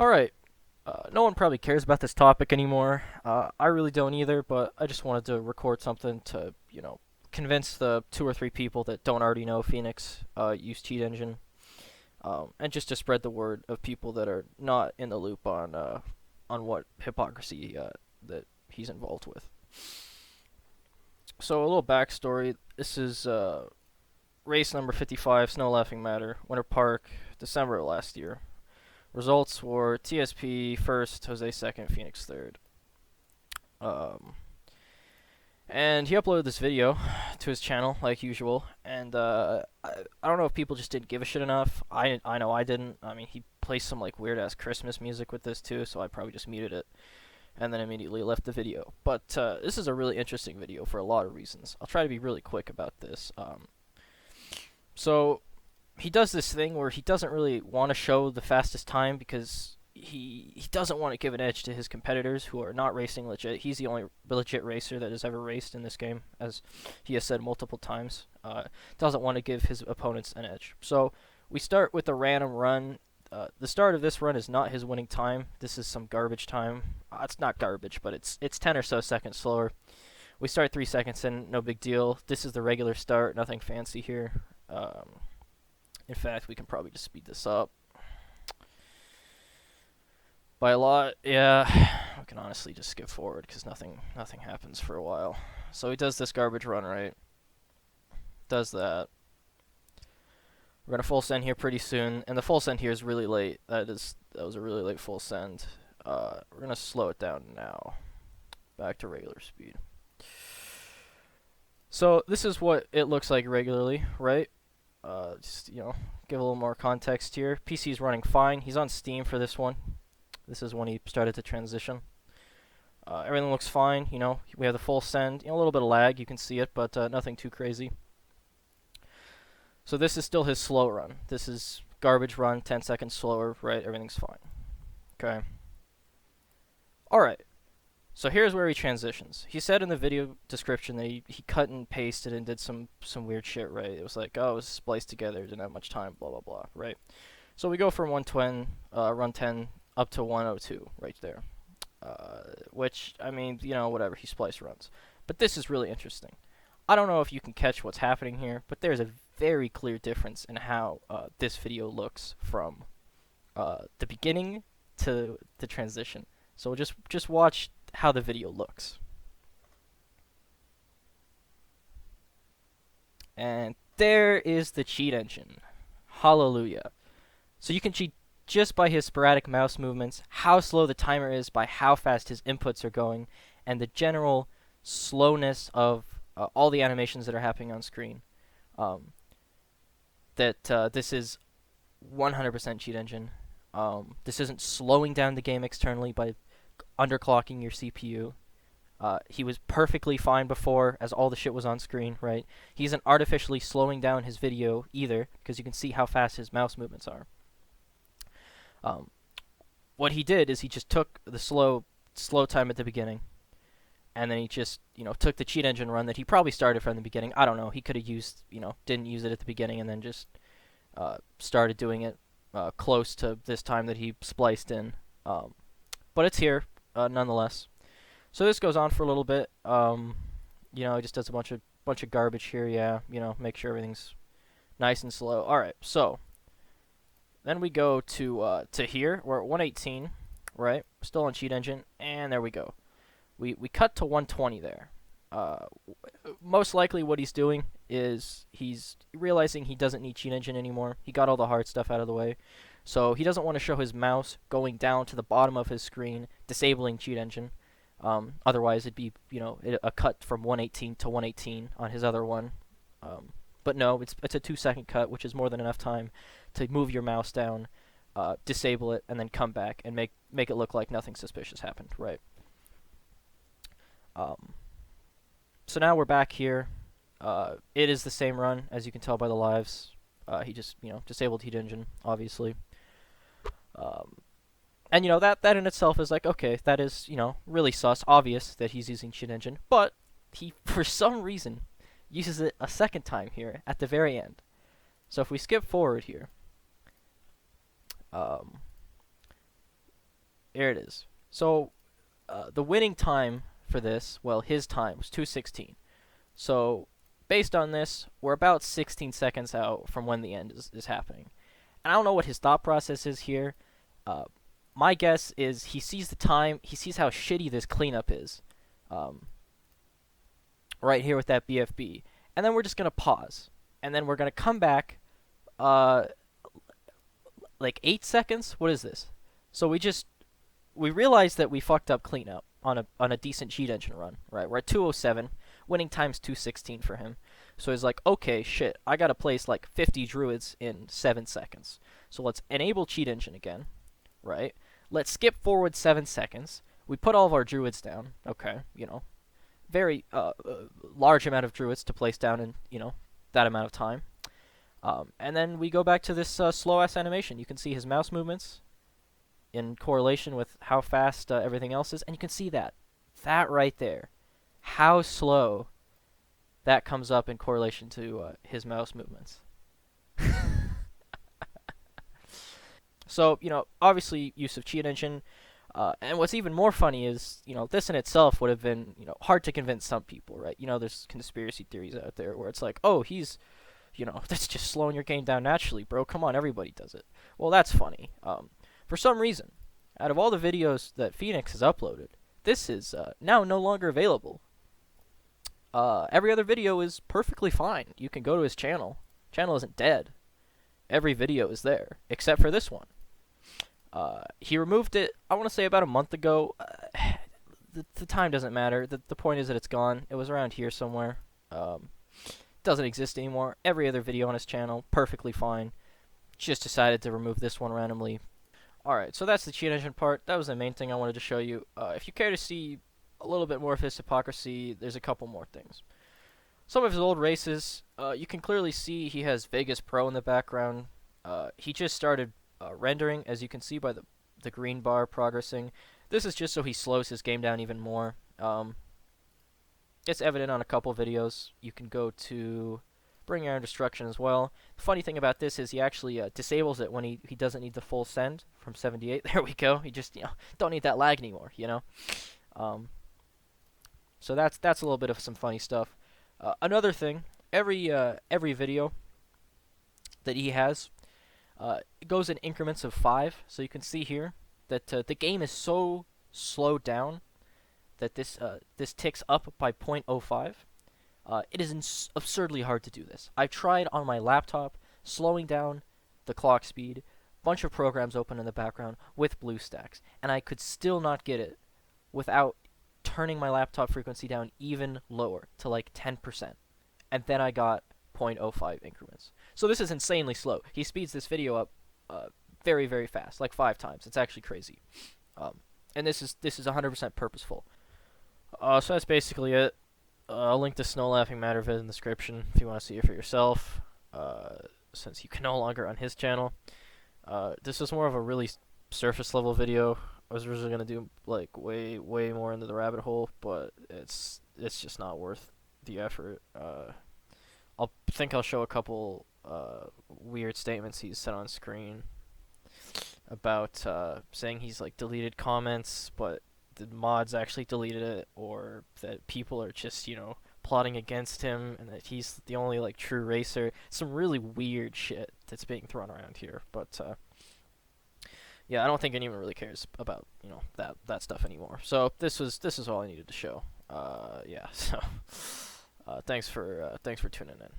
Alright, no one probably cares about this topic anymore. I really don't either, but I just wanted to record something to, convince the two or three people that don't already know Phoenix use Cheat Engine, and just to spread the word of people that are not in the loop on what hypocrisy that he's involved with. So a little backstory. This is race number 55, Snow Laughing Matter, Winter Park, December of last year. Results were TSP first, Jose second, Phoenix third. Um, and he uploaded this video to his channel like usual. And I don't know if people just didn't give a shit enough. I know I didn't. I mean, he plays some like weird ass Christmas music with this too, so I probably just muted it and then immediately left the video. But this is a really interesting video for a lot of reasons. I'll try to be really quick about this. So he does this thing where he doesn't really want to show the fastest time because he doesn't want to give an edge to his competitors who are not racing legit. He's the only legit racer that has ever raced in this game, as he has said multiple times. Doesn't want to give his opponents an edge. So we start with a random run. The start of this run is not his winning time. This is some garbage time. It's not garbage, but it's 10 or so seconds slower. We start 3 seconds in, no big deal. This is the regular start, nothing fancy here. In fact, we can probably just speed this up by a lot. Yeah, we can honestly just skip forward because nothing happens for a while. So he does this garbage run, right? Does that. We're gonna full send here pretty soon, and the full send here is really late. That was a really late full send. We're gonna slow it down now, back to regular speed. So this is what it looks like regularly, right? Just give a little more context here. PC's running fine. He's on Steam for this one. This is when he started to transition. Everything looks fine. We have the full send. A little bit of lag, you can see it, but nothing too crazy. So this is still his slow run. This is garbage run, 10 seconds slower, right? Everything's fine. Okay. Alright. So here's where he transitions. He said in the video description that he cut and pasted and did some weird shit, right? It was like, oh, it was spliced together, didn't have much time, blah, blah, blah, right? So we go from 120, run 10, up to 102, right there. Which, I mean, whatever, he spliced runs. But this is really interesting. I don't know if you can catch what's happening here, but there's a very clear difference in how this video looks from the beginning to the transition. So just watch how the video looks. And there is the cheat engine. Hallelujah. So you can cheat just by his sporadic mouse movements, how slow the timer is by how fast his inputs are going, and the general slowness of all the animations that are happening on screen. This is 100% cheat engine. This isn't slowing down the game externally by underclocking your CPU. He was perfectly fine before, as all the shit was on screen, right? He isn't artificially slowing down his video either, because you can see how fast his mouse movements are. What he did is he just took the slow time at the beginning, and then he just, took the cheat engine run that he probably started from the beginning. I don't know. He could have used, didn't use it at the beginning and then just started doing it close to this time that he spliced in. But it's here, nonetheless. So this goes on for a little bit. He just does a bunch of garbage here. Yeah, make sure everything's nice and slow. All right, so then we go to here. We're at 118, right? Still on cheat engine, and there we go. We cut to 120 there. Most likely what he's doing is he's realizing he doesn't need cheat engine anymore. He got all the hard stuff out of the way. So he doesn't want to show his mouse going down to the bottom of his screen, disabling cheat engine. Otherwise it'd be, a cut from 118 to 118 on his other one. But no, it's a 2-second cut, which is more than enough time to move your mouse down, disable it, and then come back and make it look like nothing suspicious happened, right? So now we're back here. It is the same run, as you can tell by the lives. He just, disabled cheat engine, obviously. And, that in itself is like, okay, that is, really sus, obvious that he's using cheat engine. But he, for some reason, uses it a second time here at the very end. So if we skip forward here, Here it is. So the winning time for this, well, his time was 2:16. So based on this, we're about 16 seconds out from when the end is happening. And I don't know what his thought process is here. Uh, my guess is he sees the time, he sees how shitty this cleanup is, right here with that BFB, and then we're just gonna pause, and then we're gonna come back, uh, like 8 seconds. What is this? So we realized that we fucked up cleanup on a decent cheat engine run, right? We're at 207, winning time's 216 for him. So he's like, okay, shit, I gotta place like 50 druids in 7 seconds. So let's enable cheat engine again, right? Let's skip forward 7 seconds. We put all of our druids down. Okay, very large amount of druids to place down in, that amount of time. And then we go back to this slow-ass animation. You can see his mouse movements in correlation with how fast everything else is, and you can see that right there, how slow that comes up in correlation to his mouse movements. So, obviously use of cheat engine, and what's even more funny is, this in itself would have been, hard to convince some people, right? There's conspiracy theories out there where it's like, oh, he's, that's just slowing your game down naturally, bro. Come on, everybody does it. Well, that's funny. For some reason, out of all the videos that Phoenix has uploaded, this is now no longer available. Every other video is perfectly fine. You can go to his channel. Channel isn't dead. Every video is there, except for this one. He removed it, I want to say about a month ago. The time doesn't matter. The point is that it's gone. It was around here somewhere. Doesn't exist anymore. Every other video on his channel, perfectly fine. Just decided to remove this one randomly. Alright, so that's the cheat engine part. That was the main thing I wanted to show you. If you care to see a little bit more of his hypocrisy, there's a couple more things. Some of his old races, you can clearly see he has Vegas Pro in the background. He just started rendering, as you can see by the green bar progressing. This is just so he slows his game down even more. It's evident on a couple videos. You can go to Bring Your Own Destruction as well. The funny thing about this is he actually disables it when he doesn't need the full send from 78. There we go. He just, don't need that lag anymore, So that's a little bit of some funny stuff. Another thing, every video that he has, it goes in increments of 5. So you can see here that the game is so slowed down that this ticks up by 0.05. It is absurdly hard to do this. I've tried on my laptop, slowing down the clock speed, bunch of programs open in the background with BlueStacks, and I could still not get it without turning my laptop frequency down even lower to like 10%. And then I got 0.05 increments. So this is insanely slow. He speeds this video up very, very fast, like 5 times. It's actually crazy. And this is 100% purposeful. So that's basically it. I'll link the Snow Laughing Matter vid in the description if you want to see it for yourself, since you can no longer on his channel. This is more of a really surface level video. I was originally going to do like way more into the rabbit hole, but it's just not worth the effort. I'll show a couple weird statements he's said on screen about saying he's like deleted comments, but the mods actually deleted it, or that people are just, plotting against him, and that he's the only, like, true racer. Some really weird shit that's being thrown around here, but, yeah, I don't think anyone really cares about, that stuff anymore. So, this is all I needed to show. Yeah, so, thanks for tuning in.